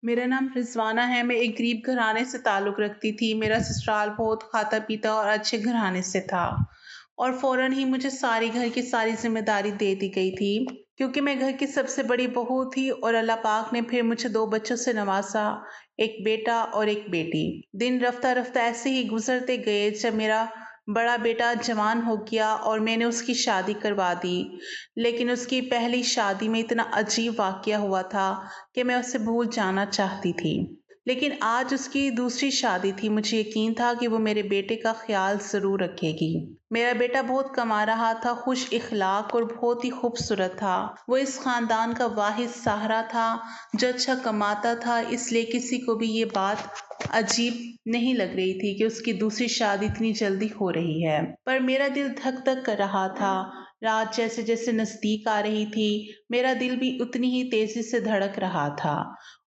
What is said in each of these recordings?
मेरा नाम रिज़वाना है, मैं एक गरीब घराने से ताल्लुक़ रखती थी। मेरा ससुराल बहुत खाता-पीता और अच्छे घराने से था और फ़ौरन ही मुझे सारी घर की सारी ज़िम्मेदारी दे दी गई थी, क्योंकि मैं घर की सबसे बड़ी बहू थी और अल्लाह पाक ने फिर मुझे 2 बच्चों से नवाज़ा, एक बेटा और एक बेटी। दिन रफ़्ता-रफ़्ता ऐसे ही गुज़रते गए जब मेरा बड़ा बेटा जवान हो गया और मैंने उसकी शादी करवा दी। लेकिन उसकी पहली शादी में इतना अजीब वाक़या हुआ था कि मैं उसे भूल जाना चाहती थी। लेकिन आज उसकी दूसरी शादी थी, मुझे यकीन था कि वो मेरे बेटे का ख़्याल ज़रूर रखेगी। मेरा बेटा बहुत कमा रहा था, खुश इख़लाक़ और बहुत ही खूबसूरत था। वो इस ख़ानदान का वाहिद सहारा था जो अच्छा कमाता था, इसलिए किसी को भी ये बात अजीब नहीं लग रही थी कि उसकी दूसरी शादी इतनी जल्दी हो रही है। पर मेरा दिल धक-धक कर रहा था। रात जैसे-जैसे नज़दीक आ रही थी, मेरा दिल भी उतनी ही तेज़ी से धड़क रहा था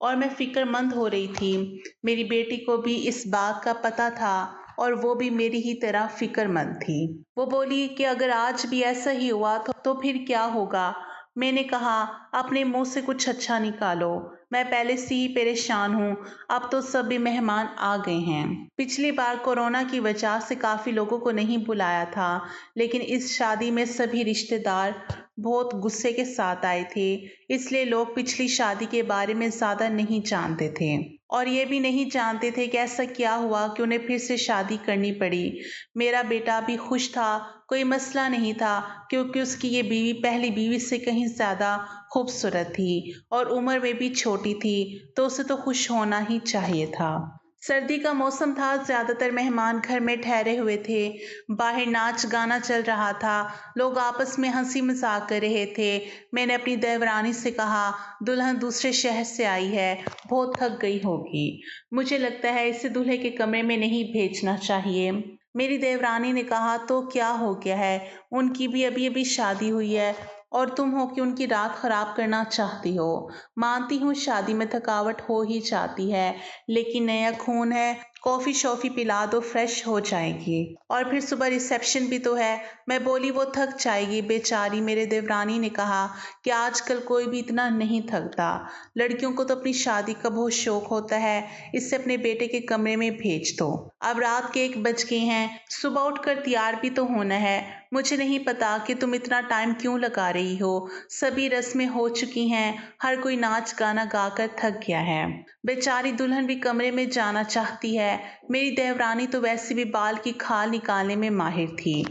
और मैं फ़िक्रमंद हो रही थी। मेरी बेटी को भी इस बात का पता था और वो भी मेरी ही तरह फ़िक्रमंद थी। वो बोली कि अगर आज भी ऐसा ही हुआ तो फिर क्या होगा? मैंने कहा, अपने मुँह से कुछ अच्छा निकालो। मैं पहले से ही परेशान हूँ, अब तो सभी मेहमान आ गए हैं। पिछली बार कोरोना की वजह से काफ़ी लोगों को नहीं बुलाया था, लेकिन इस शादी में सभी रिश्तेदार बहुत गुस्से के साथ आए थे, इसलिए लोग पिछली शादी के बारे में ज़्यादा नहीं जानते थे और ये भी नहीं जानते थे कि ऐसा क्या हुआ कि उन्हें फिर से शादी करनी पड़ी। मेरा बेटा भी खुश था, कोई मसला नहीं था, क्योंकि उसकी ये बीवी पहली बीवी से कहीं ज़्यादा खूबसूरत थी और उम्र में भी छोटी थी, तो उसे तो खुश होना ही चाहिए था। सर्दी का मौसम था, ज़्यादातर मेहमान घर में ठहरे हुए थे। बाहर नाच-गाना चल रहा था, लोग आपस में हँसी-मज़ाक कर रहे थे। मैंने अपनी देवरानी से कहा, दुल्हन दूसरे शहर से आई है, बहुत थक गई होगी। मुझे लगता है इसे दूल्हे के कमरे में नहीं भेजना चाहिए। मेरी देवरानी ने कहा, तो क्या हो गया है? उनकी भी अभी-अभी शादी हुई है और तुम हो कि उनकी रात खराब करना चाहती हो। मानती हूँ शादी में थकावट हो ही जाती है, लेकिन नया खून है, कॉफ़ी-शॉफ़ी पिला दो, फ्रेश हो जाएगी और फिर सुबह रिसेप्शन भी तो है। मैं बोली, वो थक जाएगी बेचारी। मेरे देवरानी ने कहा कि आजकल कोई भी इतना नहीं थकता। लड़कियों को तो अपनी शादी का बहुत शौक होता है, इसे अपने बेटे के कमरे में भेज दो। अब रात के 1 बज गए हैं, सुबह उठकर तैयार भी तो होना है। मुझे नहीं पता कि तुम इतना टाइम क्यों लगा रही हो। सभी रस्में हो चुकी हैं, हर कोई नाच-गाना गाकर थक गया है। बेचारी दुल्हन भी कमरे में जाना चाहती है। मेरी देवरानी तो वैसे भी बाल की खाल निकालने में माहिर थी।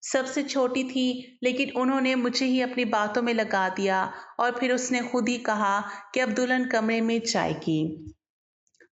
सबसे छोटी थी, लेकिन उन्होंने मुझे ही अपनी बातों में लगा दिया और फिर उसने खुद ही कहा कि अब दुल्हन कमरे में जाएगी।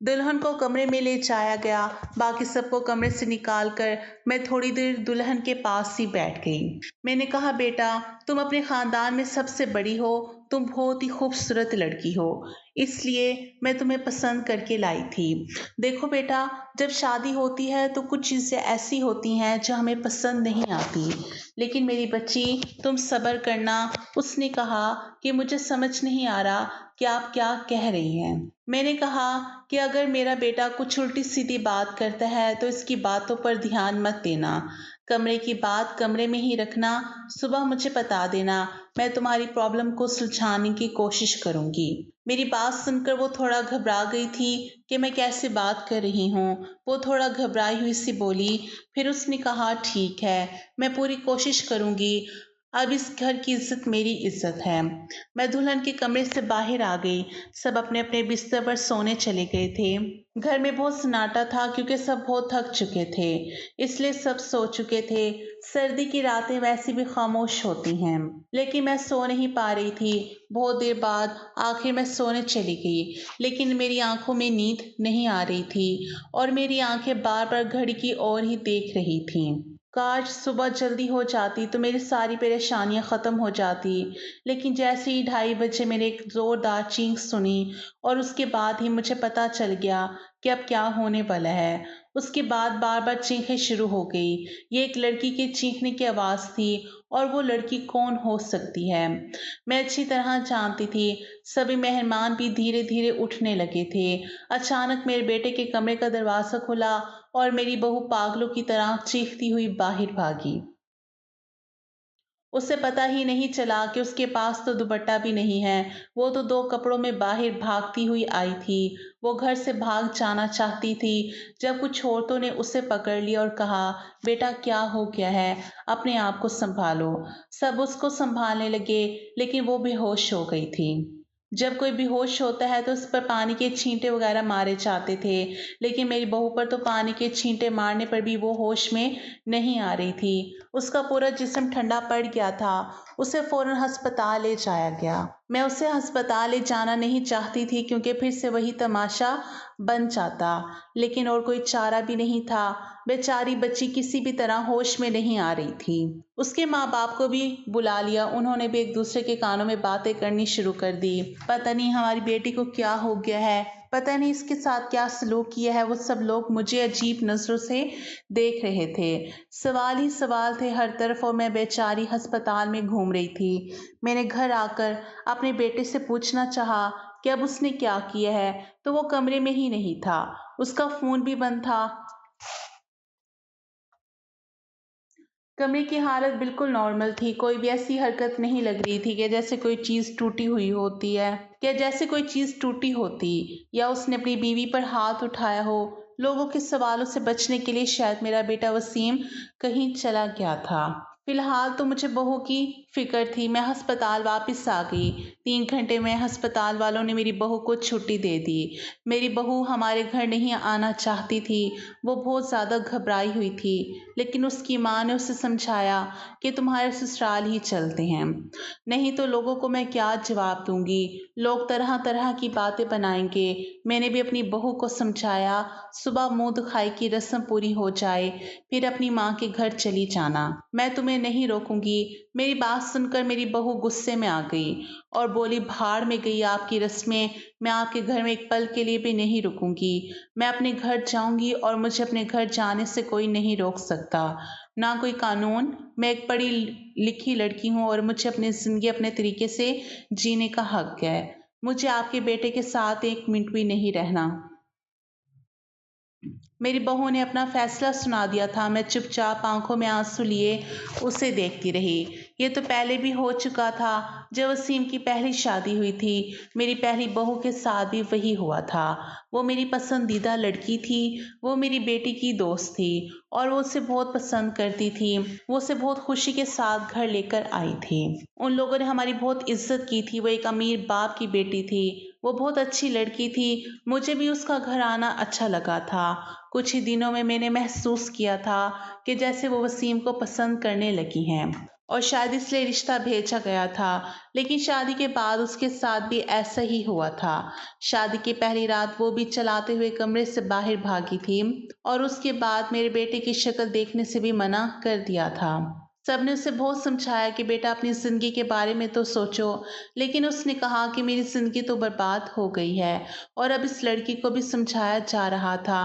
दुल्हन को कमरे में ले जाया गया, बाकी सबको कमरे से निकाल कर मैं थोड़ी देर दुल्हन के पास ही बैठ गई। मैंने कहा, बेटा, तुम अपने खानदान में सबसे बड़ी हो, तुम बहुत ही खूबसूरत लड़की हो, इसलिए मैं तुम्हें पसंद करके लाई थी। देखो बेटा, जब शादी होती है तो कुछ चीज़ें ऐसी होती हैं जो हमें पसंद नहीं आती, लेकिन मेरी बच्ची, तुम सब्र करना। उसने कहा कि मुझे समझ नहीं आ रहा कि आप क्या कह रही हैं। मैंने कहा कि अगर मेरा बेटा कुछ उल्टी-सीधी बात करता है तो इसकी बातों पर ध्यान मत देना। कमरे की बात कमरे में ही रखना, सुबह मुझे बता देना, मैं तुम्हारी प्रॉब्लम को सुलझाने की कोशिश करूँगी। मेरी बात सुनकर वो थोड़ा घबरा गई थी कि मैं कैसे बात कर रही हूँ। वो थोड़ा घबराई हुई सी बोली, फिर उसने कहा, ठीक है, मैं पूरी कोशिश करूँगी। अब इस घर की इज़्ज़त मेरी इज़्ज़त है। मैं दुल्हन के कमरे से बाहर आ गई। सब अपने-अपने बिस्तर पर सोने चले गए थे। घर में बहुत सन्नाटा था क्योंकि सब बहुत थक चुके थे, इसलिए सब सो चुके थे। सर्दी की रातें वैसे भी खामोश होती हैं, लेकिन मैं सो नहीं पा रही थी। बहुत देर बाद आखिर मैं सोने चली गई, लेकिन मेरी आँखों में नींद नहीं आ रही थी और मेरी आँखें बार-बार घड़ी की ओर ही देख रही थीं। काश सुबह जल्दी हो जाती तो मेरी सारी परेशानियाँ ख़त्म हो जाती। लेकिन जैसे ही 2:30 बजे मैंने एक ज़ोरदार चीख सुनी और उसके बाद ही मुझे पता चल गया कि अब क्या होने वाला है। उसके बाद बार-बार चीखें शुरू हो गई। ये एक लड़की के चीखने की आवाज़ थी और वो लड़की कौन हो सकती है? मैं अच्छी तरह जानती थी। सभी मेहमान भी धीरे-धीरे उठने लगे थे। अचानक मेरे बेटे के कमरे का दरवाज़ा खुला और मेरी बहू पागलों की तरह चीखती हुई बाहर भागी। उसे पता ही नहीं चला कि उसके पास तो दुपट्टा भी नहीं है। वो तो 2 कपड़ों में बाहर भागती हुई आई थी। वो घर से भाग जाना चाहती थी जब कुछ औरतों ने उसे पकड़ लिया और कहा, बेटा क्या हो गया है? अपने आप को सँभालो। सब उसको सँभालने लगे, लेकिन वो बेहोश हो गई थी। जब कोई बेहोश होता है तो उस पर पानी के छींटे वगैरह मारे जाते थे, लेकिन मेरी बहू पर तो पानी के छींटे मारने पर भी वो होश में नहीं आ रही थी। उसका पूरा जिस्म ठंडा पड़ गया था। उसे फ़ौरन अस्पताल ले जाया गया। मैं उसे अस्पताल ले जाना नहीं चाहती थी क्योंकि फिर से वही तमाशा बन जाता, लेकिन और कोई चारा भी नहीं था। बेचारी बच्ची किसी भी तरह होश में नहीं आ रही थी। उसके माँ-बाप को भी बुला लिया। उन्होंने भी एक-दूसरे के कानों में बातें करनी शुरू कर दी। पता नहीं हमारी बेटी को क्या हो गया है, पता नहीं इसके साथ क्या सलूक किया है। वो सब लोग मुझे अजीब नज़रों से देख रहे थे। सवाल ही सवाल थे हर तरफ और मैं बेचारी अस्पताल में घूम रही थी। मैंने घर आकर अपने बेटे से पूछना चाहा कि अब उसने क्या किया है, तो वो कमरे में ही नहीं था। उसका फ़ोन भी बंद था। कमरे की हालत बिल्कुल नॉर्मल थी। कोई भी ऐसी हरकत नहीं लग रही थी कि जैसे कोई चीज़ टूटी हुई होती है, या जैसे कोई चीज़ टूटी होती, या उसने अपनी बीवी पर हाथ उठाया हो। लोगों के सवालों से बचने के लिए शायद मेरा बेटा वसीम कहीं चला गया था। फिलहाल तो मुझे बहू की फ़िक्र थी। मैं अस्पताल वापस आ गई। 3 घंटे में अस्पताल वालों ने मेरी बहू को छुट्टी दे दी। मेरी बहू हमारे घर नहीं आना चाहती थी। वो बहुत ज़्यादा घबराई हुई थी, लेकिन उसकी माँ ने उसे समझाया कि तुम्हारे ससुराल ही चलते हैं, नहीं तो लोगों को मैं क्या जवाब दूंगी। लोग तरह तरह की बातें बनाएंगे। मैंने भी अपनी बहू को समझाया, सुबह मुंह दिखाई की रस्म पूरी हो जाए फिर अपनी माँ के घर चली जाना, मैं तुम्हें नहीं रोकूंगी। मेरी बात सुनकर मेरी बहू गुस्से में आ गई और बोली, भाड़ में गई आपकी रस्में, मैं आपके घर में एक पल के लिए भी नहीं रुकूंगी। मैं अपने घर जाऊंगी और मुझे अपने घर जाने से कोई नहीं रोक सकता, ना कोई कानून। मैं एक पढ़ी लिखी लड़की हूँ और मुझे अपनी ज़िंदगी अपने तरीके से जीने का हक है। मुझे आपके बेटे के साथ 1 मिनट भी नहीं रहना। मेरी बहू ने अपना फैसला सुना दिया था। मैं चुपचाप आंखों में आंसू लिए उसे देखती रही। ये तो पहले भी हो चुका था जब वसीम की पहली शादी हुई थी। मेरी पहली बहू के साथ भी वही हुआ था। वो मेरी पसंदीदा लड़की थी। वो मेरी बेटी की दोस्त थी और वो उसे बहुत पसंद करती थी। वो उसे बहुत खुशी के साथ घर लेकर आई थी। उन लोगों ने हमारी बहुत इज्जत की थी। वो एक अमीर बाप की बेटी थी। वो बहुत अच्छी लड़की थी। मुझे भी उसका घर आना अच्छा लगा था। कुछ ही दिनों में मैंने महसूस किया था कि जैसे वो वसीम को पसंद करने लगी हैं और शायद इसलिए रिश्ता भेजा गया था। लेकिन शादी के बाद उसके साथ भी ऐसा ही हुआ था। शादी की पहली रात वो भी चलाते हुए कमरे से बाहर भागी थी और उसके बाद मेरे बेटे की शक्ल देखने से भी मना कर दिया था। सबने उसे बहुत समझाया कि बेटा अपनी ज़िंदगी के बारे में तो सोचो, लेकिन उसने कहा कि मेरी ज़िंदगी तो बर्बाद हो गई है। और अब इस लड़की को भी समझाया जा रहा था,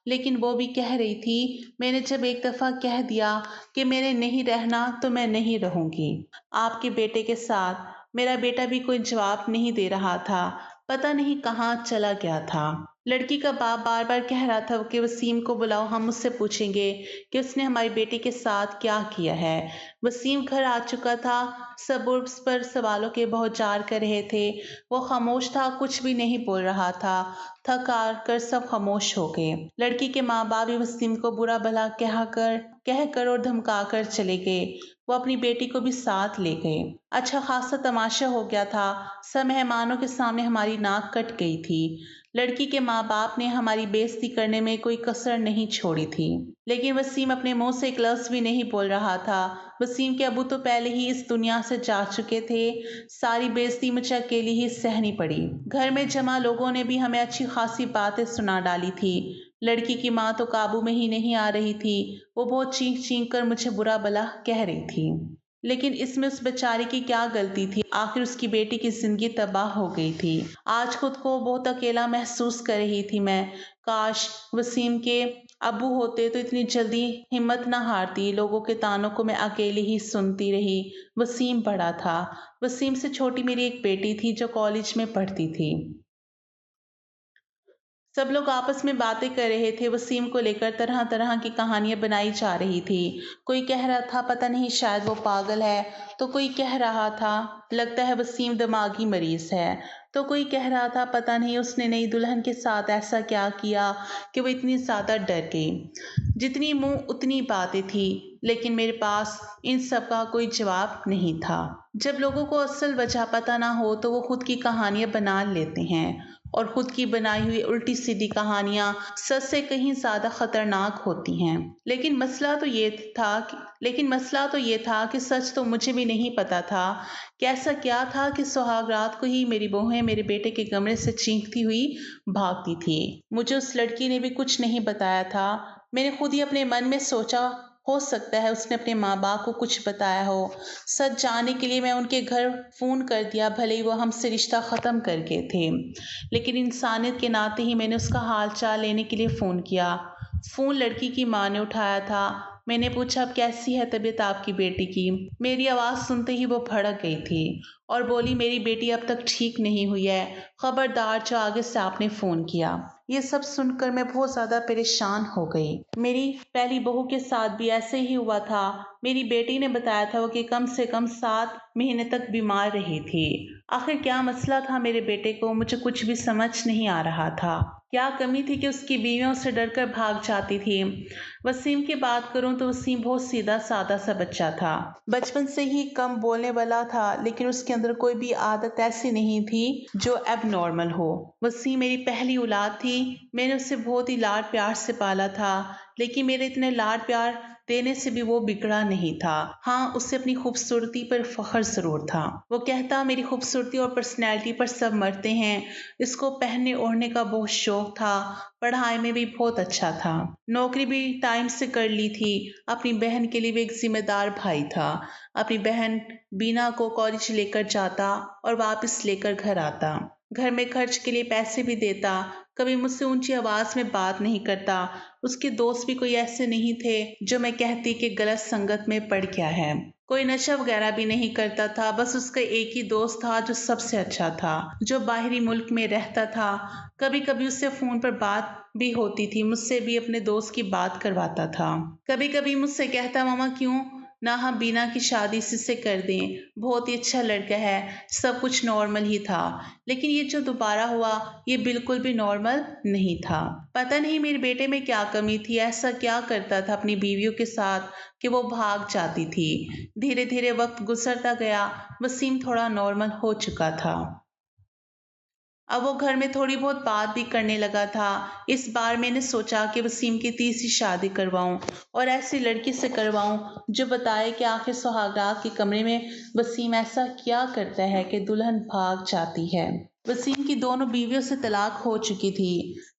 लेकिन वो भी कह रही थी, मैंने जब एक दफ़ा कह दिया कि मैंने नहीं रहना तो मैं नहीं रहूँगी आपके बेटे के साथ। मेरा बेटा भी कोई जवाब नहीं दे रहा था, पता नहीं कहाँ चला गया था। लड़की का बाप बार बार कह रहा था कि वसीम को बुलाओ, हम उससे पूछेंगे कि उसने हमारी बेटी के साथ क्या किया है। वसीम घर आ चुका था। सब उस पर सवालों के बौछार कर रहे थे। वो खामोश था, कुछ भी नहीं बोल रहा था। थक हार कर सब खामोश हो गए। लड़की के माँ बाप भी वसीम को बुरा भला कहकर और धमका कर चले गए। वो अपनी बेटी को भी साथ ले गए। अच्छा खासा तमाशा हो गया था। सब मेहमानों के सामने हमारी नाक कट गई थी। लड़की के माँ बाप ने हमारी बेइज्जती करने में कोई कसर नहीं छोड़ी थी, लेकिन वसीम अपने मुंह से एक लफ्ज़ भी नहीं बोल रहा था। वसीम के अबू तो पहले ही इस दुनिया से जा चुके थे। सारी बेइज्जती मुझे अकेली ही सहनी पड़ी। घर में जमा लोगों ने भी हमें अच्छी खासी बातें सुना डाली थी। लड़की की माँ तो काबू में ही नहीं आ रही थी। वो बहुत चीख चीख कर मुझे बुरा भला कह रही थी, लेकिन इसमें उस बेचारी की क्या गलती थी? आखिर उसकी बेटी की जिंदगी तबाह हो गई थी। आज खुद को बहुत अकेला महसूस कर रही थी मैं। काश वसीम के अब्बू होते तो इतनी जल्दी हिम्मत ना हारती। लोगों के तानों को मैं अकेली ही सुनती रही। वसीम बड़ा था। वसीम से छोटी मेरी एक बेटी थी जो कॉलेज में पढ़ती थी। सब लोग आपस में बातें कर रहे थे। वसीम को लेकर तरह तरह की कहानियां बनाई जा रही थी। कोई कह रहा था पता नहीं शायद वो पागल है, तो कोई कह रहा था लगता है वसीम दिमागी मरीज है, तो कोई कह रहा था पता नहीं उसने नई दुल्हन के साथ ऐसा क्या किया कि वो इतनी ज्यादा डर गई। जितनी मुंह उतनी बातें थी, लेकिन मेरे पास इन सब का कोई जवाब नहीं था। जब लोगों को असल वजह पता ना हो तो वो खुद की कहानियां बना लेते हैं, और खुद की बनाई हुई उल्टी सीधी कहानियां सच से कहीं ज्यादा खतरनाक होती हैं। लेकिन मसला तो ये था कि सच तो मुझे भी नहीं पता था कि ऐसा क्या था कि सुहाग रात को ही मेरी बहूएं मेरे बेटे के कमरे से चीखती हुई भागती थी। मुझे उस लड़की ने भी कुछ नहीं बताया था। मैंने खुद ही अपने मन में सोचा हो सकता है उसने अपने माँ बाप को कुछ बताया हो। सच जानने के लिए मैं उनके घर फोन कर दिया, भले ही वो हमसे रिश्ता खत्म कर गए थे, लेकिन इंसानियत के नाते ही मैंने उसका हाल चाल लेने के लिए फ़ोन किया। फ़ोन लड़की की माँ ने उठाया था। मैंने पूछा अब कैसी है तबीयत आपकी बेटी की। मेरी आवाज़ सुनते ही वो भड़क गई थी और बोली मेरी बेटी अब तक ठीक नहीं हुई है, खबरदार जो आगे से आपने फ़ोन किया। ये सब सुनकर मैं बहुत ज़्यादा परेशान हो गई। मेरी पहली बहू के साथ भी ऐसे ही हुआ था। मेरी बेटी ने बताया था वो कि कम से कम 7 महीने तक बीमार रही थी। आखिर क्या मसला था मेरे बेटे को, मुझे कुछ भी समझ नहीं आ रहा था। क्या कमी थी कि उसकी बीवियों से डरकर भाग जाती थी। वसीम की बात करूं तो वसीम बहुत सीधा सादा सा बच्चा था। बचपन से ही कम बोलने वाला था, लेकिन उसके अंदर कोई भी आदत ऐसी नहीं थी जो एबनॉर्मल हो। वसीम मेरी पहली औलाद थी। मैंने उसे बहुत ही लाड प्यार से पाला था, लेकिन मेरे इतने लाड प्यार देने से भी वो बिगड़ा नहीं था। हाँ, उसे अपनी खूबसूरती पर फख्र जरूर था। वो कहता मेरी खूबसूरती और पर्सनैलिटी पर सब मरते हैं। इसको पहनने ओढ़ने का बहुत शौक था। पढ़ाई में भी बहुत अच्छा था। नौकरी भी टाइम से कर ली थी। अपनी बहन के लिए भी एक जिम्मेदार भाई था। अपनी बहन बीना को कॉलेज लेकर जाता और वापस लेकर घर आता। घर में खर्च के लिए पैसे भी देता। कभी मुझसे ऊंची आवाज में बात नहीं करता। उसके दोस्त भी कोई ऐसे नहीं थे जो मैं कहती कि गलत संगत में पड़ गया है। कोई नशा वगैरह भी नहीं करता था। बस उसका एक ही दोस्त था जो सबसे अच्छा था, जो बाहरी मुल्क में रहता था। कभी कभी उससे फोन पर बात भी होती थी। मुझसे भी अपने दोस्त की बात करवाता था। कभी कभी मुझसे कहता मामा क्यों ना हम बीना की शादी से कर दें, बहुत ही अच्छा लड़का है। सब कुछ नॉर्मल ही था, लेकिन ये जो दोबारा हुआ ये बिल्कुल भी नॉर्मल नहीं था। पता नहीं मेरे बेटे में क्या कमी थी, ऐसा क्या करता था अपनी बीवियों के साथ कि वो भाग जाती थी। धीरे धीरे वक्त गुजरता गया। वसीम थोड़ा नॉर्मल हो चुका था। अब वो घर में थोड़ी बहुत बात भी करने लगा था। इस बार मैंने सोचा कि वसीम की तीसरी शादी करवाऊं, और ऐसी लड़की से करवाऊं जो बताए कि आखिर सुहागरात के कमरे में वसीम ऐसा क्या करता है कि दुल्हन भाग जाती है। वसीम की दोनों बीवियों से तलाक हो चुकी थी।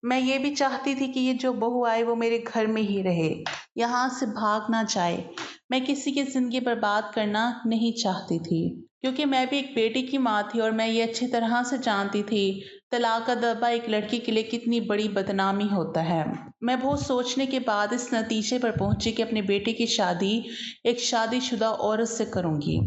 मैं ये भी चाहती थी कि ये जो बहू आए वो मेरे घर में ही रहे, यहाँ से भाग ना जाए। मैं किसी की जिंदगी बर्बाद करना नहीं चाहती थी, क्योंकि मैं भी एक बेटी की माँ थी और मैं ये अच्छी तरह से जानती थी तलाक का दबा एक लड़की के लिए कितनी बड़ी बदनामी होता है। मैं बहुत सोचने के बाद इस नतीजे पर पहुंची कि अपने बेटे की शादी एक शादीशुदा औरत से करूंगी,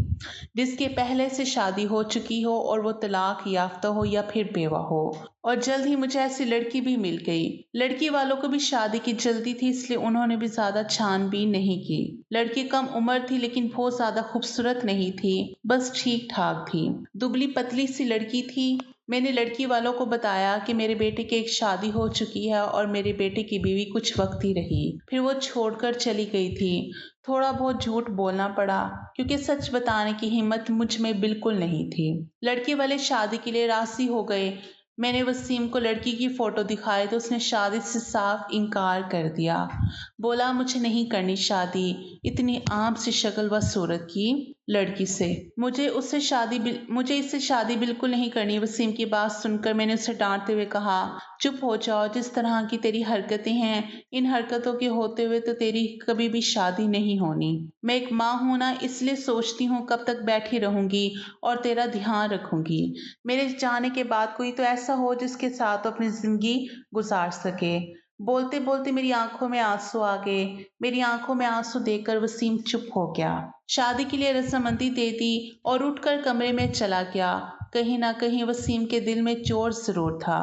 जिसके पहले से शादी हो चुकी हो और वो तलाक याफ्ता हो या फिर बेवा हो। और जल्द ही मुझे ऐसी लड़की भी मिल गई। लड़की वालों को भी शादी की जल्दी थी, इसलिए उन्होंने भी ज्यादा छानबीन नहीं की। लड़की कम उम्र थी, लेकिन बहुत ज्यादा खूबसूरत नहीं थी, बस ठीक ठाक थी। दुबली पतली सी लड़की थी। मैंने लड़की वालों को बताया कि मेरे बेटे की एक शादी हो चुकी है और मेरे बेटे की बीवी कुछ वक्त ही रही, फिर वो छोड़कर चली गई थी। थोड़ा बहुत झूठ बोलना पड़ा, क्योंकि सच बताने की हिम्मत मुझ में बिल्कुल नहीं थी। लड़के वाले शादी के लिए राजी हो गए। मैंने वसीम को लड़की की फोटो दिखाई तो उसने शादी से साफ इनकार कर दिया। बोला मुझे नहीं करनी शादी इतनी आम सी शक्ल व सूरत की लड़की से। मुझे इससे शादी बिल्कुल नहीं करनी। वसीम की बात सुनकर मैंने उसे डांटते हुए कहा, चुप हो जाओ। जिस तरह की तेरी हरकतें हैं, इन हरकतों के होते हुए तो तेरी कभी भी शादी नहीं होनी। मैं एक माँ हूं ना, इसलिए सोचती हूँ कब तक बैठी रहूंगी और तेरा ध्यान रखूंगी। मेरे जाने के बाद कोई तो ऐसा हो जिसके साथ तो अपनी जिंदगी गुजार सके। बोलते बोलते मेरी आंखों में आंसू आ गए। मेरी आंखों में आंसू देखकर वसीम चुप हो गया। शादी के लिए रजामंदी दे दी और उठकर कमरे में चला गया। कहीं ना कहीं वसीम के दिल में चोट जरूर था।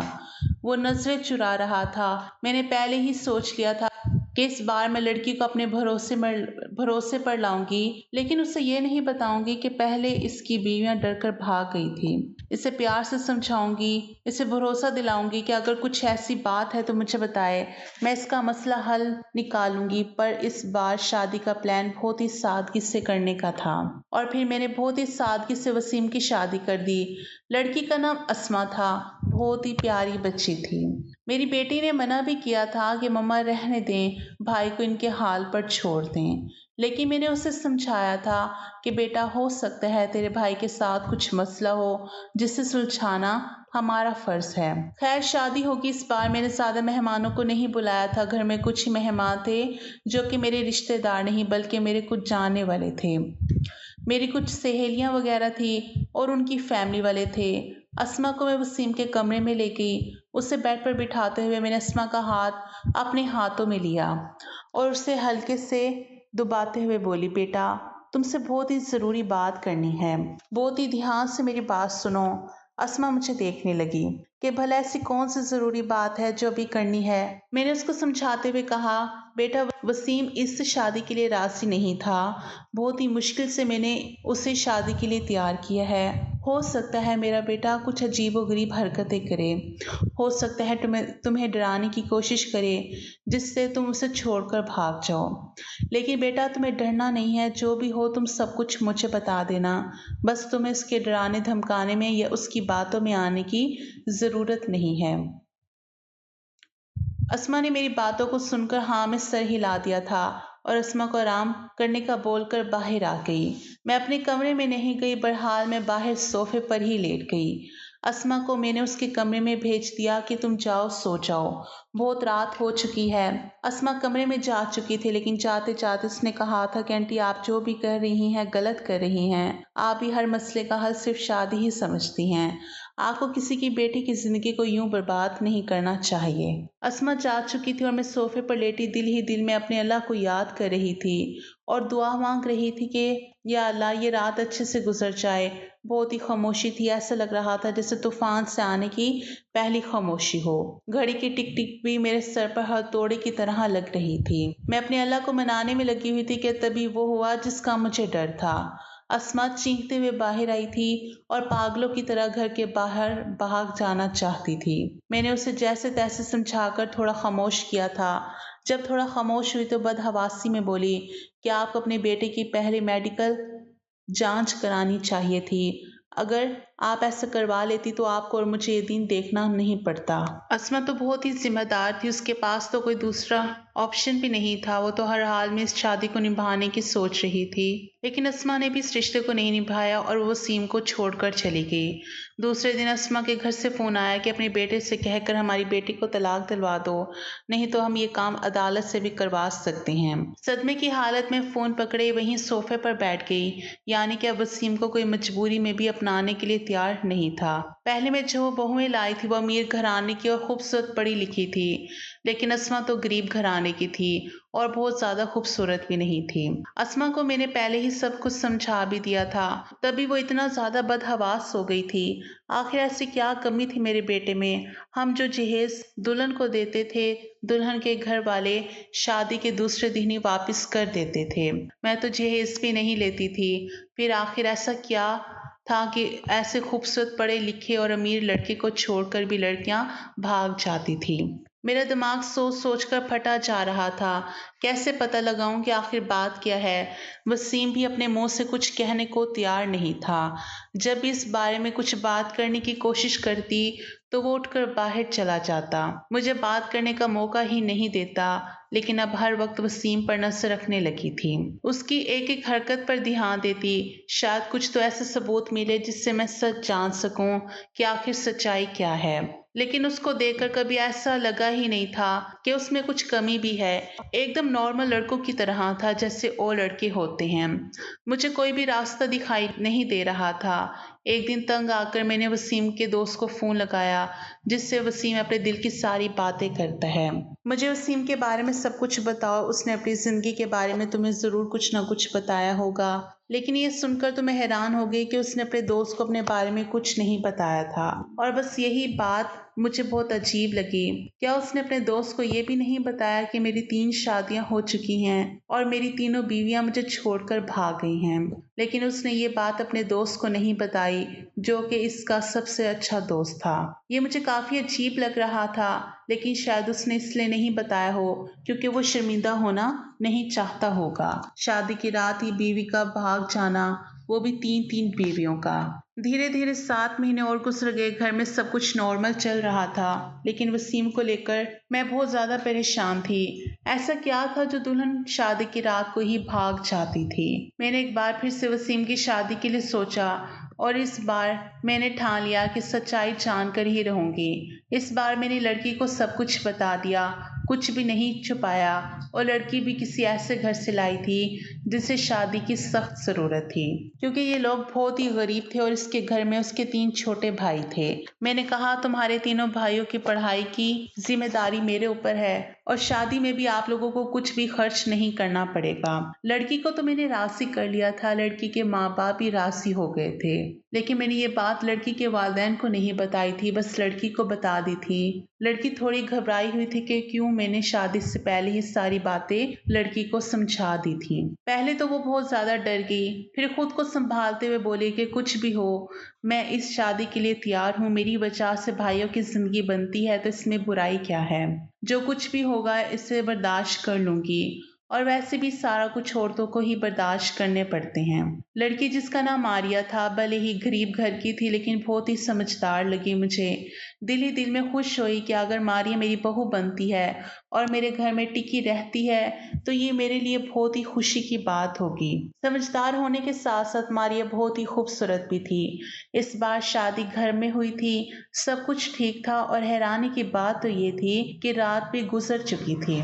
वो नजरें चुरा रहा था। मैंने पहले ही सोच लिया था कि इस बार मैं लड़की को अपने भरोसे पर लाऊंगी, लेकिन उसे ये नहीं बताऊंगी कि पहले इसकी बीवियां डरकर भाग गई थी। इसे प्यार से समझाऊंगी, इसे भरोसा दिलाऊंगी कि अगर कुछ ऐसी बात है तो मुझे बताए, मैं इसका मसला हल निकालूंगी। पर इस बार शादी का प्लान बहुत ही सादगी से करने का था और फिर मैंने बहुत ही सादगी से वसीम की शादी कर दी। लड़की का नाम अस्मा था, बहुत ही प्यारी बच्ची थी। मेरी बेटी ने मना भी किया था कि मम्मा रहने दें, भाई को इनके हाल पर छोड़ दें, लेकिन मैंने उसे समझाया था कि बेटा, हो सकता है तेरे भाई के साथ कुछ मसला हो जिसे सुलझाना हमारा फर्ज है। खैर, शादी होगी इस बार। मैंने ज्यादा मेहमानों को नहीं बुलाया था। घर में कुछ ही मेहमान थे जो कि मेरे रिश्तेदार नहीं बल्कि मेरे कुछ जानने वाले थे। मेरी कुछ सहेलियां वगैरह थी और उनकी फैमिली वाले थे। अस्मा को मैं वसीम के कमरे में ले गई। उसे बेड पर बिठाते हुए मैंने अस्मा का हाथ अपने हाथों में लिया और उसे हल्के से दबाते हुए बोली, बेटा, तुमसे बहुत ही ज़रूरी बात करनी है, बहुत ही ध्यान से मेरी बात सुनो। अस्मा मुझे देखने लगी कि भला ऐसी कौन सी ज़रूरी बात है जो अभी करनी है। मैंने उसको समझाते हुए कहा, बेटा, वसीम इस शादी के लिए राज़ी नहीं था। बहुत ही मुश्किल से मैंने उसे शादी के लिए तैयार किया है। हो सकता है मेरा बेटा कुछ अजीबोगरीब हरकतें करे, हो सकता है तुम्हें डराने की कोशिश करे जिससे तुम उसे छोड़कर भाग जाओ। लेकिन बेटा, तुम्हें डरना नहीं है। जो भी हो तुम सब कुछ मुझे बता देना। बस तुम्हें उसके डराने धमकाने में या उसकी बातों में आने की ज़रूरत नहीं है। अस्मा ने मेरी बातों को सुनकर हाँ में सर हिला दिया था और अस्मा को आराम करने का बोलकर बाहर आ गई। मैं अपने कमरे में नहीं गई, बहरहाल मैं बाहर सोफे पर ही लेट गई। अस्मा को मैंने उसके कमरे में भेज दिया कि तुम जाओ, सो जाओ, बहुत रात हो चुकी है। अस्मा कमरे में जा चुकी थी, लेकिन जाते जाते उसने कहा था कि आंटी, आप जो भी कर रही हैं गलत कर रही हैं। आप भी हर मसले का हल सिर्फ शादी ही समझती हैं। आपको किसी की बेटी की जिंदगी को यूं बर्बाद नहीं करना चाहिए। अस्मा जा चुकी थी और मैं सोफे पर लेटी दिल ही दिल में अपने अल्लाह को याद कर रही थी और दुआ मांग रही थी कि या अल्लाह, ये रात अच्छे से गुजर जाए। बहुत ही खामोशी थी। ऐसा लग रहा था जैसे तूफान से आने की पहली खामोशी हो। घड़ी की टिक टिक भी मेरे सर पर हथौड़े की तरह लग रही थी। मैं अपने अल्लाह को मनाने में लगी हुई थी कि तभी वो हुआ जिसका मुझे डर था। अस्मा चीखते हुए बाहर आई थी और पागलों की तरह घर के बाहर भाग जाना चाहती थी। मैंने उसे जैसे तैसे समझाकर थोड़ा खामोश किया था। जब थोड़ा खामोश हुई तो बदहवासी में बोली कि आपको अपने बेटे की पहले मेडिकल जांच करानी चाहिए थी। अगर आप ऐसा करवा लेती तो आपको और मुझे ये दिन देखना नहीं पड़ता। अस्मा तो बहुत ही जिम्मेदार थी, उसके पास तो कोई दूसरा ऑप्शन भी नहीं था। वो तो हर हाल में इस शादी को निभाने की सोच रही थी, लेकिन अस्मा ने भी इस रिश्ते को नहीं निभाया और वो वसीम को छोड़कर चली गई। दूसरे दिन अस्मा के घर से फ़ोन आया कि अपने बेटे से कहकर हमारी बेटी को तलाक दिलवा दो, नहीं तो हम ये काम अदालत से भी करवा सकते हैं। सदमे की हालत में फ़ोन पकड़े वहीं सोफे पर बैठ गई। यानी कि अब वसीम को कोई मजबूरी में भी अपनाने के लिए तैयार नहीं था। पहले मैं जो बहुएं लाई थी वो अमीर घराने की और खूबसूरत पढ़ी लिखी थी, लेकिन अस्मा तो गरीब घराने की थी और बहुत ज़्यादा खूबसूरत भी नहीं थी। अस्मा को मैंने पहले ही सब कुछ समझा भी दिया था, तभी वो इतना ज़्यादा बदहवास हो गई थी। आखिर ऐसी क्या कमी थी मेरे बेटे में? हम जो जहेज दुल्हन को देते थे, दुल्हन के घर वाले शादी के दूसरे दिन ही वापस कर देते थे। मैं तो जहेज भी नहीं लेती थी। फिर आखिर ऐसा क्या था कि ऐसे खूबसूरत पढ़े लिखे और अमीर लड़के को छोड़कर भी लड़कियां भाग जाती थी। मेरा दिमाग सोच सोच कर फटा जा रहा था। कैसे पता लगाऊं कि आखिर बात क्या है? वसीम भी अपने मुंह से कुछ कहने को तैयार नहीं था। जब इस बारे में कुछ बात करने की कोशिश करती तो वो उठकर बाहर चला जाता, मुझे बात करने का मौका ही नहीं देता। लेकिन अब हर वक्त वसीम पर नजर रखने लगी थी, उसकी एक एक हरकत पर ध्यान देती। शायद कुछ तो ऐसा सबूत मिले जिससे मैं सच जान सकूं कि आखिर सच्चाई क्या है। लेकिन उसको देखकर कभी ऐसा लगा ही नहीं था कि उसमें कुछ कमी भी है। एकदम नॉर्मल लड़कों की तरह था जैसे और लड़के होते हैं। मुझे कोई भी रास्ता दिखाई नहीं दे रहा था। एक दिन तंग आकर मैंने वसीम के दोस्त को फ़ोन लगाया, जिससे वसीम अपने दिल की सारी बातें करता है। मुझे वसीम के बारे में सब कुछ बताओ, उसने अपनी ज़िंदगी के बारे में तुम्हें ज़रूर कुछ ना कुछ बताया होगा। लेकिन ये सुनकर तो मैं हैरान हो गई कि उसने अपने दोस्त को अपने बारे में कुछ नहीं बताया था और बस यही बात मुझे बहुत अजीब लगी। क्या उसने अपने दोस्त को ये भी नहीं बताया कि मेरी 3 शादियां हो चुकी हैं और मेरी तीनों बीवियां मुझे छोड़कर भाग गई हैं। लेकिन उसने ये बात अपने दोस्त को नहीं बताई, जो कि इसका सबसे अच्छा दोस्त था। ये मुझे काफ़ी अजीब लग रहा था, लेकिन शायद उसने इसलिए नहीं बताया हो क्योंकि वो शर्मिंदा होना नहीं चाहता होगा। शादी की रात ही बीवी का भाग जाना, वो भी 3-3 बीवियों का। धीरे धीरे 7 महीने और गुजर गए। घर में सब कुछ नॉर्मल चल रहा था, लेकिन वसीम को लेकर मैं बहुत ज़्यादा परेशान थी। ऐसा क्या था जो दुल्हन शादी की रात को ही भाग जाती थी? मैंने एक बार फिर से वसीम की शादी के लिए सोचा और इस बार मैंने ठान लिया कि सच्चाई जानकर ही रहूंगी। इस बार मैंने लड़की को सब कुछ बता दिया, कुछ भी नहीं छुपाया, और लड़की भी किसी ऐसे घर से लाई थी जिसे शादी की सख्त ज़रूरत थी, क्योंकि ये लोग बहुत ही गरीब थे और इसके घर में उसके 3 छोटे भाई थे। मैंने कहा, तुम्हारे तीनों भाइयों की पढ़ाई की जिम्मेदारी मेरे ऊपर है और शादी में भी आप लोगों को कुछ भी खर्च नहीं करना पड़ेगा। लड़की को तो मैंने राजी कर लिया था, लड़की के माँ बाप भी राजी हो गए थे, लेकिन मैंने ये बात लड़की के वालिदैन को नहीं बताई थी, बस लड़की को बता दी थी। लड़की थोड़ी घबराई हुई थी कि क्यों मैंने शादी से पहले ही सारी बातें लड़की को समझा दी थी। पहले तो वो बहुत ज्यादा डर गई, फिर खुद को संभालते हुए बोली कि कुछ भी हो, मैं इस शादी के लिए तैयार हूँ। मेरी वजह से भाइयों की जिंदगी बनती है तो इसमें बुराई क्या है? जो कुछ भी होगा इसे बर्दाश्त कर लूंगी, और वैसे भी सारा कुछ औरतों को ही बर्दाश्त करने पड़ते हैं। लड़की, जिसका नाम मारिया था, भले ही गरीब घर की थी लेकिन बहुत ही समझदार लगी मुझे। दिल ही दिल में खुश हुई कि अगर मारिया मेरी बहू बनती है और मेरे घर में टिकी रहती है तो ये मेरे लिए बहुत ही खुशी की बात होगी। समझदार होने के साथ साथ मारिया बहुत ही खूबसूरत भी थी। इस बार शादी घर में हुई थी, सब कुछ ठीक था, और हैरानी की बात तो ये थी कि रात भी गुजर चुकी थी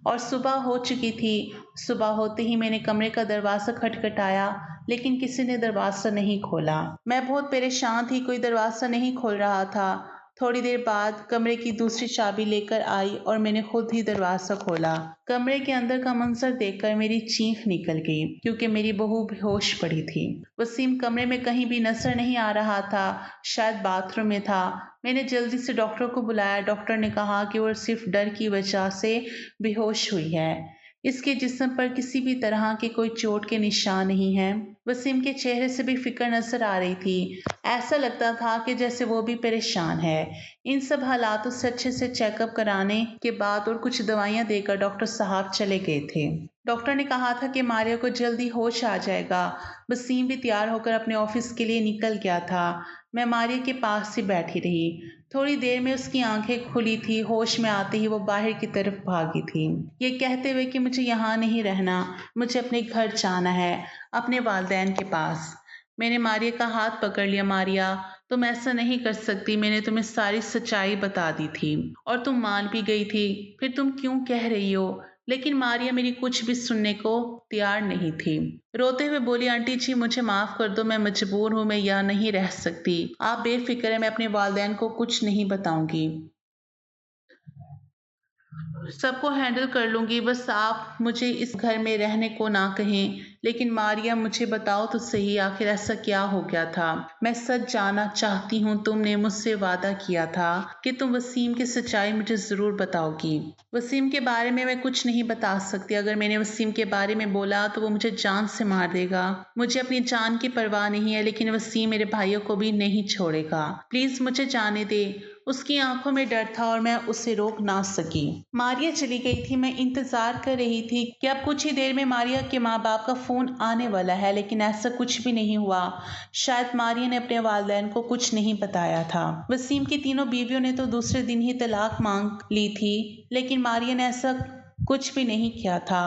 और सुबह हो चुकी थी। सुबह होते ही मैंने कमरे का दरवाज़ा खटखटाया, लेकिन किसी ने दरवाज़ा नहीं खोला। मैं बहुत परेशान थी, कोई दरवाज़ा नहीं खोल रहा था। थोड़ी देर बाद कमरे की दूसरी चाबी लेकर आई और मैंने खुद ही दरवाज़ा खोला। कमरे के अंदर का मंजर देखकर मेरी चीख निकल गई, क्योंकि मेरी बहू बेहोश पड़ी थी। वसीम कमरे में कहीं भी नजर नहीं आ रहा था, शायद बाथरूम में था। मैंने जल्दी से डॉक्टर को बुलाया। डॉक्टर ने कहा कि वो सिर्फ डर की वजह से बेहोश हुई है। इसके जिस्म पर किसी भी तरह के कोई चोट के निशान नहीं हैं। वसीम के चेहरे से भी फिक्र नजर आ रही थी। ऐसा लगता था कि जैसे वो भी परेशान है। इन सब हालातों से अच्छे से चेकअप कराने के बाद और कुछ दवाइयां देकर डॉक्टर साहब चले गए थे। डॉक्टर ने कहा था कि मारिया को जल्दी होश आ जाएगा। वसीम भी तैयार होकर अपने ऑफिस के लिए निकल गया था। मैं मारिया के पास ही बैठी रही। थोड़ी देर में उसकी आंखें खुली थी। होश में आते ही वो बाहर की तरफ भागी थी, ये कहते हुए कि मुझे यहाँ नहीं रहना, मुझे अपने घर जाना है, अपने वालिदैन के पास। मैंने मारिया का हाथ पकड़ लिया। मारिया, तुम ऐसा नहीं कर सकती। मैंने तुम्हें सारी सच्चाई बता दी थी और तुम मान भी गई थी। फिर तुम क्यों कह रही हो? लेकिन मारिया मेरी कुछ भी सुनने को तैयार नहीं थी। रोते हुए बोली, आंटी जी मुझे माफ कर दो, मैं मजबूर हूँ, मैं यहाँ नहीं रह सकती। आप बेफिक्र है, मैं अपने वालिदैन को कुछ नहीं बताऊंगी, सबको हैंडल कर लूंगी, बस आप मुझे इस घर में रहने को ना कहें। लेकिन मारिया, मुझे बताओ तो सही, आखिर ऐसा क्या हो गया था? मैं सच जानना चाहती हूँ। तुमने मुझसे वादा किया था कि तुम वसीम की सच्चाई मुझे जरूर बताओगी। वसीम के बारे में मैं कुछ नहीं बता सकती। अगर मैंने वसीम के बारे में बोला तो वो मुझे जान से मार देगा। मुझे अपनी जान की परवाह नहीं है, लेकिन वसीम मेरे भाइयों को भी नहीं छोड़ेगा। प्लीज मुझे जाने दे। उसकी आंखों में डर था और मैं उसे रोक ना सकी। मारिया चली गई थी। मैं इंतजार कर रही थी कि अब कुछ ही देर में मारिया के माँ बाप का फोन आने वाला है, लेकिन ऐसा कुछ भी नहीं हुआ। शायद मारिया ने अपने वालिदैन को कुछ नहीं बताया था। वसीम की तीनों बीवियों ने तो दूसरे दिन ही तलाक मांग ली थी, लेकिन मारिया ने ऐसा कुछ भी नहीं किया था।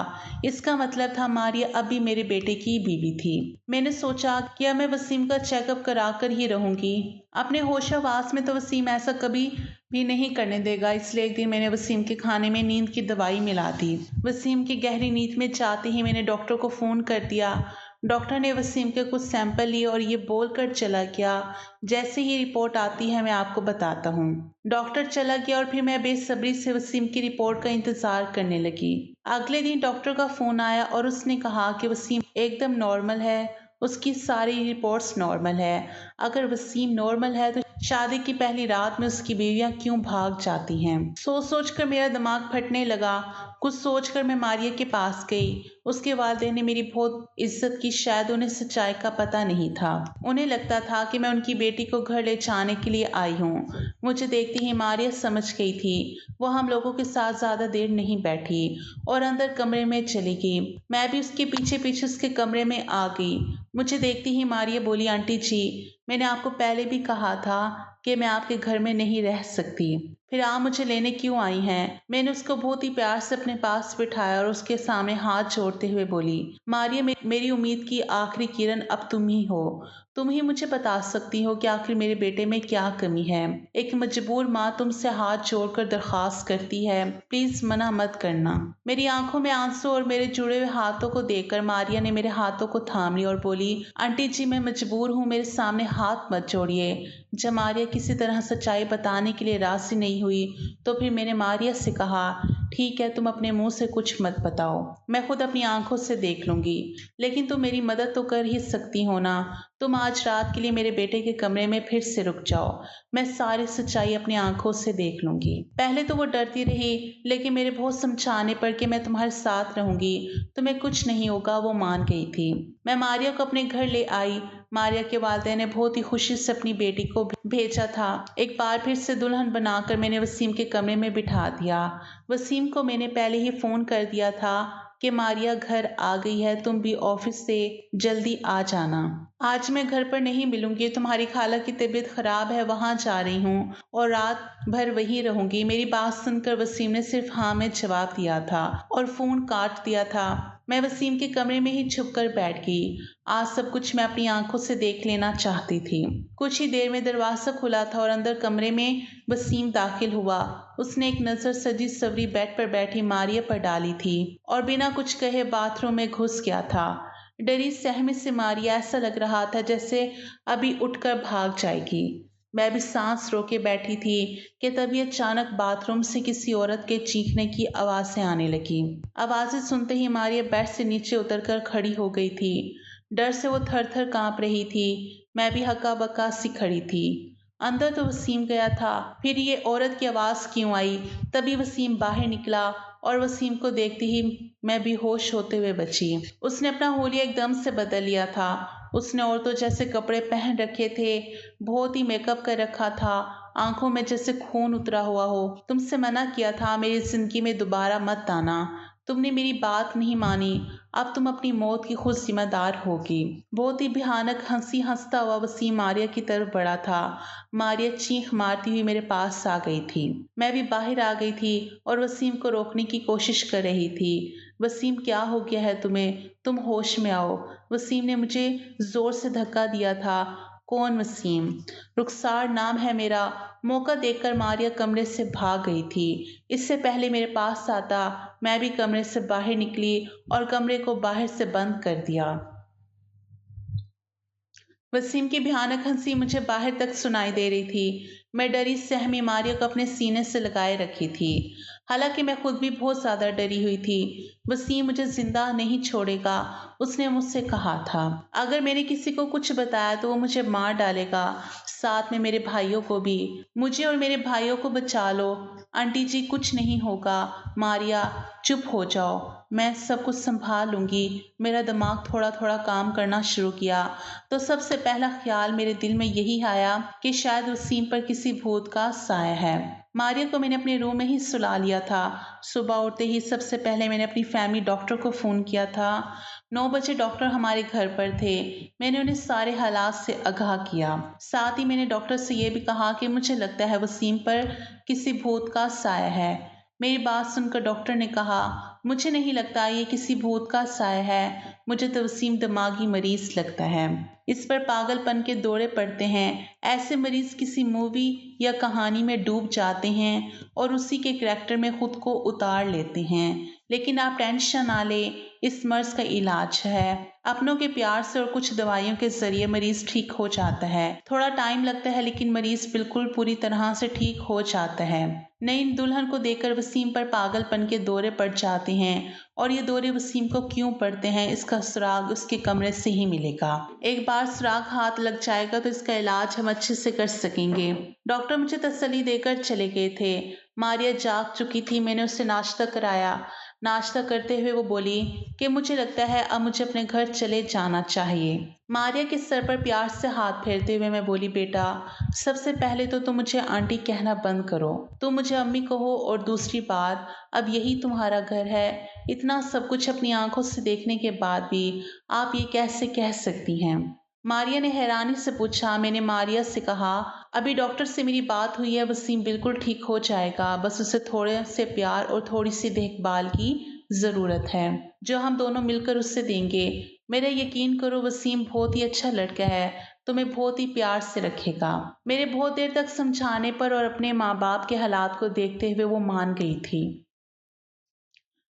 इसका मतलब था मारिया अभी मेरे बेटे की बीवी थी। मैंने सोचा कि अब मैं वसीम का चेकअप करा कर ही रहूंगी। अपने होशावास में तो वसीम ऐसा कभी भी नहीं करने देगा, इसलिए एक दिन मैंने वसीम के खाने में नींद की दवाई मिला दी। वसीम की गहरी नींद में जाते ही मैंने डॉक्टर को फ़ोन कर दिया। डॉक्टर ने वसीम के कुछ सैंपल लिए और ये बोलकर चला गया, जैसे ही रिपोर्ट आती है मैं आपको बताता हूँ। डॉक्टर चला गया और फिर मैं बेसब्री से वसीम की रिपोर्ट का इंतजार करने लगी। अगले दिन डॉक्टर का फोन आया और उसने कहा कि वसीम एकदम नॉर्मल है, उसकी सारी रिपोर्ट्स नॉर्मल है। अगर वसीम नॉर्मल है तो शादी की पहली रात में उसकी बीवियां क्यों भाग जाती हैं। सोच सोच कर मेरा दिमाग फटने लगा। कुछ सोचकर मैं मारिया के पास गई। उसके वालिदैन ने मेरी बहुत इज्जत की, शायद उन्हें सच्चाई का पता नहीं था। उन्हें लगता था कि मैं उनकी बेटी को घर ले जाने के लिए आई हूँ। मुझे देखते ही मारिया समझ गई थी। वो हम लोगों के साथ ज्यादा देर नहीं बैठी और अंदर कमरे में चली गई। मैं भी उसके पीछे पीछे उसके कमरे में आ गई। मुझे देखते ही मारिया बोली, आंटी जी, मैंने आपको पहले भी कहा था कि मैं आपके घर में नहीं रह सकती, फिर आप मुझे लेने क्यों आई हैं? मैंने उसको बहुत ही प्यार से अपने पास बिठाया और उसके सामने हाथ जोड़ते हुए बोली, मारिया, मेरी उम्मीद की आखिरी किरण अब तुम ही हो। तुम ही मुझे बता सकती हो कि आखिर मेरे बेटे में क्या कमी है। एक मजबूर माँ तुमसे हाथ जोड़कर दरखास्त करती है, प्लीज मना मत करना। मेरी आंखों में आंसू और मेरे जुड़े हुए हाथों को देखकर मारिया ने मेरे हाथों को थाम लिया और बोली, आंटी जी, मैं मजबूर हूँ, मेरे सामने हाथ मत जोड़िए। जब मारिया किसी तरह सच्चाई बताने के लिए राजी नहीं हुई तो फिर मैंने मारिया से कहा, ठीक है, तुम अपने मुंह से कुछ मत बताओ, मैं खुद अपनी आंखों से देख लूंगी, लेकिन तुम मेरी मदद तो कर ही सकती हो ना। तुम आज रात के लिए मेरे बेटे के कमरे में फिर से रुक जाओ, मैं सारी सच्चाई अपनी आंखों से देख लूंगी। पहले तो वो डरती रही, लेकिन मेरे बहुत समझाने पर कि मैं तुम्हारे साथ रहूंगी, तुम्हें कुछ नहीं होगा, वो मान गई थी। मैं मारिया को अपने घर ले आई। मारिया के वालिदैन ने बहुत ही खुशी से अपनी बेटी को भेजा था। एक बार फिर से दुल्हन बनाकर मैंने वसीम के कमरे में बिठा दिया। वसीम को मैंने पहले ही फोन कर दिया था कि मारिया घर आ गई है, तुम भी ऑफिस से जल्दी आ जाना। आज मैं घर पर नहीं मिलूंगी, तुम्हारी खाला की तबीयत खराब है, वहां जा रही हूँ और रात भर वहीं रहूंगी। मेरी बात सुनकर वसीम ने सिर्फ हाँ में जवाब दिया था और फोन काट दिया था। मैं वसीम के कमरे में ही छुप कर बैठ गई। आज सब कुछ मैं अपनी आंखों से देख लेना चाहती थी। कुछ ही देर में दरवाजा खुला था और अंदर कमरे में वसीम दाखिल हुआ। उसने एक नजर सजी सवरी बेड पर बैठी मारिया पर डाली थी और बिना कुछ कहे बाथरूम में घुस गया था। डरी सहमी से मारिया ऐसा लग रहा था जैसे अभी उठकर भाग जाएगी। मैं भी सांस रोके बैठी थी कि तभी अचानक बाथरूम से किसी औरत के चीखने की आवाजें आने लगी। आवाजें सुनते ही मारिया बेड से नीचे उतरकर खड़ी हो गई थी। डर से वो थर थर कांप रही थी। मैं भी हक्का बक्का सी खड़ी थी। अंदर तो वसीम गया था, फिर ये औरत की आवाज क्यों आई? तभी वसीम बाहर निकला और वसीम को देखते ही मैं बेहोश होते हुए बची। उसने अपना होलिया एकदम से बदल लिया था। उसने औरतों जैसे कपड़े पहन रखे थे, बहुत ही मेकअप कर रखा था, आंखों में जैसे खून उतरा हुआ हो। तुमसे मना किया था मेरी जिंदगी में दोबारा मत आना, तुमने मेरी बात नहीं मानी, अब तुम अपनी मौत की खुद जिम्मेदार होगी। बहुत ही भयानक हंसी हंसता हुआ वसीम मारिया की तरफ बढ़ा था। मारिया चीख मारती हुई मेरे पास आ गई थी। मैं भी बाहर आ गई थी और वसीम को रोकने की कोशिश कर रही थी। वसीम, क्या हो गया है तुम्हें? तुम होश में आओ। वसीम ने मुझे जोर से धक्का दिया था। कौन वसीम? रुखसार नाम है मेरा। मौका देखकर मारिया कमरे से भाग गई थी। इससे पहले मेरे पास आता, मैं भी कमरे से बाहर निकली और कमरे को बाहर से बंद कर दिया। वसीम की भयानक हंसी मुझे बाहर तक सुनाई दे रही थी। मैं डरी सहमी मारिया को अपने सीने से लगाए रखी थी। हालांकि मैं खुद भी बहुत ज्यादा डरी हुई थी। वसीम मुझे जिंदा नहीं छोड़ेगा, उसने मुझसे कहा था। अगर मैंने किसी को कुछ बताया तो वो मुझे मार डालेगा, साथ में मेरे भाइयों को भी। मुझे और मेरे भाइयों को बचा लो। आंटी जी, कुछ नहीं होगा। मारिया, चुप हो जाओ, मैं सब कुछ संभाल लूंगी। मेरा दिमाग थोड़ा थोड़ा काम करना शुरू किया तो सबसे पहला ख्याल मेरे दिल में यही आया कि शायद वसीम पर किसी भूत का साया है। मारिया को मैंने अपने रूम में ही सुला लिया था। सुबह उठते ही सबसे पहले मैंने अपनी फैमिली डॉक्टर को फ़ोन किया था। 9 बजे डॉक्टर हमारे घर पर थे। मैंने उन्हें सारे हालात से आगाह किया। साथ ही मैंने डॉक्टर से यह भी कहा कि मुझे लगता है वसीम पर किसी भूत का साया है। मेरी बात सुनकर डॉक्टर ने कहा, मुझे नहीं लगता ये किसी भूत का साया है, मुझे तो वसीम दिमागी मरीज लगता है। इस पर पागलपन के दौरे पड़ते हैं। ऐसे मरीज किसी मूवी या कहानी में डूब जाते हैं और उसी के करैक्टर में खुद को उतार लेते हैं। लेकिन आप टेंशन ना लें, इस मर्ज का इलाज है। अपनों के प्यार से और कुछ दवाइयों के जरिए मरीज ठीक हो जाता है। थोड़ा टाइम लगता है लेकिन मरीज बिल्कुल पूरी तरह से ठीक हो जाता है। नई दुल्हन को देखकर वसीम पर पागलपन के दौरे पड़ जाते हैं और ये दौरे वसीम को क्यों पड़ते हैं इसका सुराग उसके कमरे से ही मिलेगा। एक बार सुराग हाथ लग जाएगा तो इसका इलाज हम अच्छे से कर सकेंगे। डॉक्टर मुझे तसल्ली देकर चले गए थे। मारिया जाग चुकी थी। मैंने उसे नाश्ता कराया। नाश्ता करते हुए वो बोली कि मुझे लगता है अब मुझे अपने घर चले जाना चाहिए। मारिया के सर पर प्यार से हाथ फेरते हुए मैं बोली, बेटा सबसे पहले तो तुम मुझे आंटी कहना बंद करो, तुम मुझे अम्मी कहो, और दूसरी बात अब यही तुम्हारा घर है। इतना सब कुछ अपनी आंखों से देखने के बाद भी आप ये कैसे कह सकती हैं? मारिया ने हैरानी से पूछा। मैंने मारिया से कहा, अभी डॉक्टर से मेरी बात हुई है, वसीम बिल्कुल ठीक हो जाएगा, बस उसे थोड़े से प्यार और थोड़ी सी देखभाल की ज़रूरत है जो हम दोनों मिलकर उससे देंगे। मेरा यकीन करो, वसीम बहुत ही अच्छा लड़का है, तुम्हें बहुत ही प्यार से रखेगा। मेरे बहुत देर तक समझाने पर और अपने माँ बाप के हालात को देखते हुए वो मान गई थी।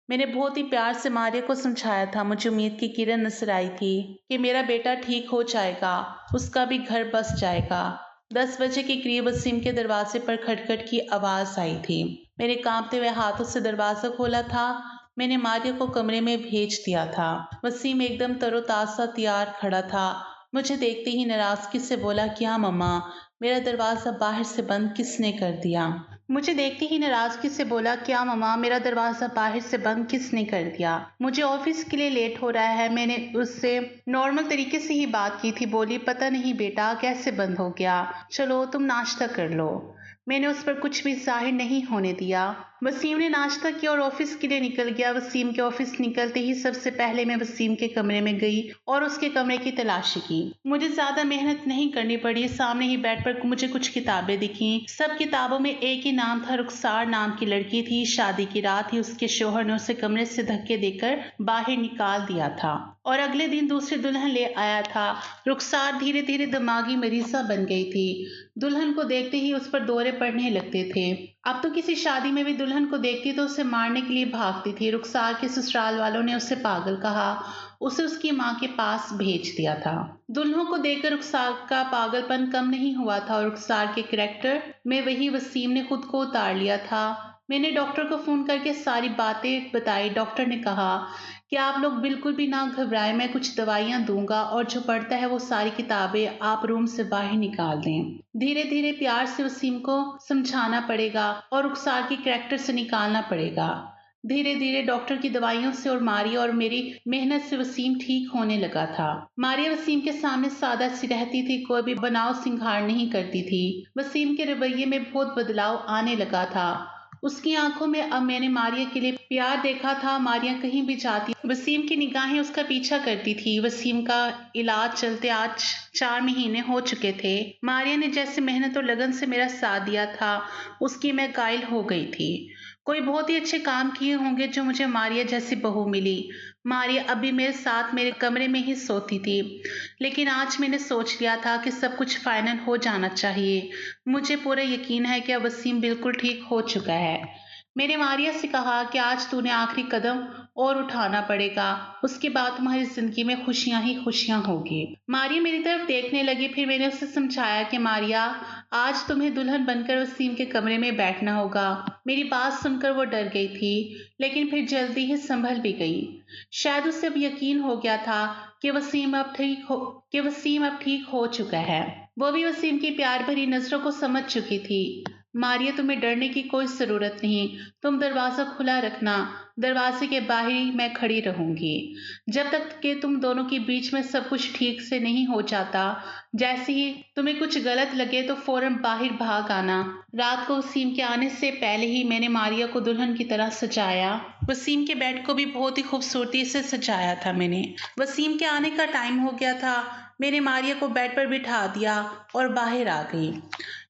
मैंने बहुत ही प्यार से मारिया को समझाया था। मुझे उम्मीद की किरण नजर आई थी कि मेरा बेटा ठीक हो जाएगा, उसका भी घर बस जाएगा। 10 बजे के करीब वसीम के दरवाजे पर खटखट की आवाज आई थी। मेरे कांपते हुए हाथों से दरवाजा खोला था। मैंने मारिया को कमरे में भेज दिया था। वसीम एकदम तरोताजा तैयार खड़ा था। मुझे देखते ही नाराजगी से बोला, क्या मम्मा, मेरा दरवाजा बाहर से बंद किसने कर दिया? मुझे देखते ही नाराजगी से बोला, क्या मम्मा, मेरा दरवाजा बाहर से बंद किसने कर दिया? मुझे ऑफिस के लिए लेट हो रहा है। मैंने उससे नॉर्मल तरीके से ही बात की थी। बोली, पता नहीं बेटा कैसे बंद हो गया, चलो तुम नाश्ता कर लो। मैंने उस पर कुछ भी जाहिर नहीं होने दिया। वसीम ने नाश्ता किया और ऑफिस के लिए निकल गया। वसीम के ऑफिस निकलते ही सबसे पहले मैं वसीम के कमरे में गई और उसके कमरे की तलाशी की। मुझे ज्यादा मेहनत नहीं करनी पड़ी। सामने ही बेड पर मुझे कुछ किताबें दिखी। सब किताबों में एक ही नाम था, रुखसार नाम की लड़की थी। शादी की रात ही उसके शोहर ने उसे कमरे से धक्के देकर बाहर निकाल दिया था और अगले दिन दूसरी दुल्हन ले आया था। रुखसार धीरे धीरे दिमागी मरीजा बन गई थी। दुल्हन को देखते ही उस पर दौरे पड़ने लगते थे। अब तो किसी शादी में भी दुल्हन को देखती तो उसे मारने के लिए भागती थी। रुखसार के ससुराल वालों ने उसे पागल कहा, उसे उसकी माँ के पास भेज दिया था। दुल्हनों को देखकर रुखसार का पागलपन कम नहीं हुआ था और रुखसार के करैक्टर में वही वसीम ने खुद को उतार लिया था। मैंने डॉक्टर को फोन करके सारी बातें बताई। डॉक्टर ने कहा कि आप लोग बिल्कुल भी ना घबराएं, मैं कुछ दवाइयां दूंगा और जो पढ़ता है वो सारी किताबें आप रूम से बाहर निकाल दें। धीरे धीरे प्यार से वसीम को समझाना पड़ेगा और रुखसार की करैक्टर से निकालना पड़ेगा। धीरे धीरे डॉक्टर की दवाइयों से और मारिया और मेरी मेहनत से वसीम ठीक होने लगा था। मारिया वसीम के सामने सादा सी रहती थी, कोई भी बनाव सिंगार नहीं करती थी। वसीम के रवैये में बहुत बदलाव आने लगा था। उसकी आंखों में अब मैंने मारिया के लिए प्यार देखा था। मारिया कहीं भी जाती, वसीम की निगाहें उसका पीछा करती थी। वसीम का इलाज चलते आज 4 महीने हो चुके थे। मारिया ने जैसे मेहनत और लगन से मेरा साथ दिया था, उसकी मैं कायल हो गई थी। कोई बहुत ही अच्छे काम किए होंगे जो मुझे मारिया जैसी बहू मिली। मारिया अभी मेरे साथ मेरे कमरे में ही सोती थी, लेकिन आज मैंने सोच लिया था कि सब कुछ फाइनल हो जाना चाहिए। मुझे पूरा यकीन है कि अब वसीम बिल्कुल ठीक हो चुका है। मैंने मारिया से कहा कि आज तूने आखिरी कदम और उठाना पड़ेगा, उसके बाद तुम्हारी जिंदगी में खुशियां ही खुशियां होगी। मारिया मेरी तरफ देखने लगी। फिर मैंने उसे समझाया कि मारिया, आज तुम्हें दुल्हन बनकर वसीम के कमरे में बैठना होगा। मेरी बात सुनकर वो डर गई थी, लेकिन फिर जल्दी ही संभल भी गई। शायद उसे अब यकीन हो गया था कि वसीम अब ठीक हो चुका है। वो भी वसीम की प्यार भरी नजरों को समझ चुकी थी। मारिया, तुम्हें डरने की कोई जरूरत नहीं, तुम दरवाजा खुला रखना, दरवाजे के बाहर ही मैं खड़ी रहूंगी जब तक कि तुम दोनों के बीच में सब कुछ ठीक से नहीं हो जाता। जैसे ही तुम्हें कुछ गलत लगे तो फौरन बाहर भाग आना। रात को वसीम के आने से पहले ही मैंने मारिया को दुल्हन की तरह सजाया। वसीम के बेड को भी बहुत ही खूबसूरती से सजाया था मैंने। वसीम के आने का टाइम हो गया था। मैंने मारिया को बेड पर बिठा दिया और बाहर आ गई।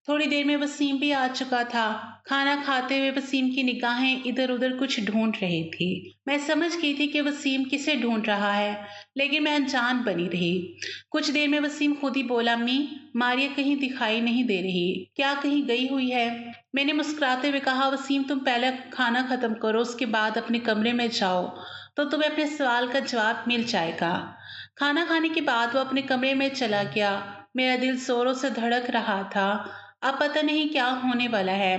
थोड़ी देर में वसीम भी आ चुका था। खाना खाते हुए वसीम की निगाहें इधर-उधर कुछ ढूंढ रही थी। मैं समझ गई थी कि वसीम किसे ढूंढ रहा है, लेकिन मैं अनजान बनी रही। कुछ देर में वसीम खुद ही बोला, अम्मी, मारिया कहीं दिखाई नहीं दे रही। क्या कहीं गई हुई है? मैंने मुस्कुराते हुए कहा, वसीम, तुम पहले खाना खत्म करो, उसके बाद अपने कमरे में जाओ, तो तुम्हें अपने सवाल का जवाब मिल जाएगा। खाना खाने के बाद वो अपने कमरे में चला गया। मेरा दिल जोरों से धड़क रहा था। अब पता नहीं क्या होने वाला है।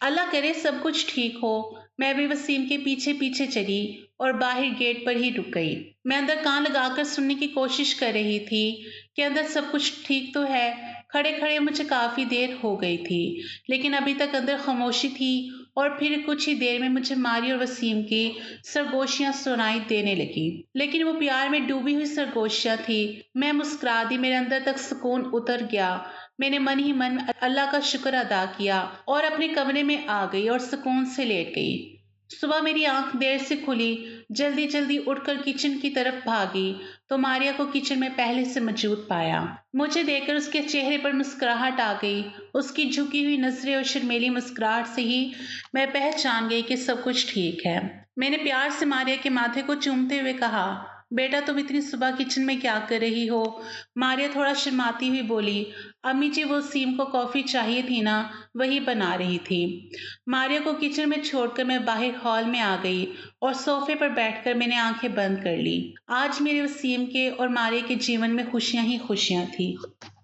अल्लाह करे सब कुछ ठीक हो। मैं भी वसीम के पीछे पीछे चली और बाहर गेट पर ही रुक गई। मैं अंदर कान लगाकर सुनने की कोशिश कर रही थी कि अंदर सब कुछ ठीक तो है। खड़े खड़े मुझे काफी देर हो गई थी, लेकिन अभी तक अंदर खामोशी थी। और फिर कुछ ही देर में मुझे मारी और वसीम की सरगोशियां सुनाई देने लगी, लेकिन वो प्यार में डूबी हुई सरगोशियां थी। मैं मुस्कुरा दी, मेरे अंदर तक सुकून उतर गया। मैंने मन ही मन अल्लाह का शुक्र अदा किया और अपने कमरे में आ गई और सुकून से लेट गई। सुबह मेरी आंख देर से खुली। जल्दी जल्दी उठकर किचन की तरफ भागी तो मारिया को किचन में पहले से मौजूद पाया। मुझे देखकर उसके चेहरे पर मुस्कुराहट आ गई। उसकी झुकी हुई नजरें और शर्मीली मुस्कुराहट से ही मैं पहचान गई कि सब कुछ ठीक है। मैंने प्यार से मारिया के माथे को चूमते हुए कहा, बेटा, तुम इतनी सुबह किचन में क्या कर रही हो? मारिया थोड़ा शर्माती हुई बोली, अम्मी जी, वो सीम को कॉफी चाहिए थी ना, वही बना रही थी। मारिया को किचन में छोड़कर मैं बाहर हॉल में आ गई और सोफे पर बैठकर मैंने आंखें बंद कर ली। आज मेरे वसीम के और मारिया के जीवन में खुशियां ही खुशियां थी।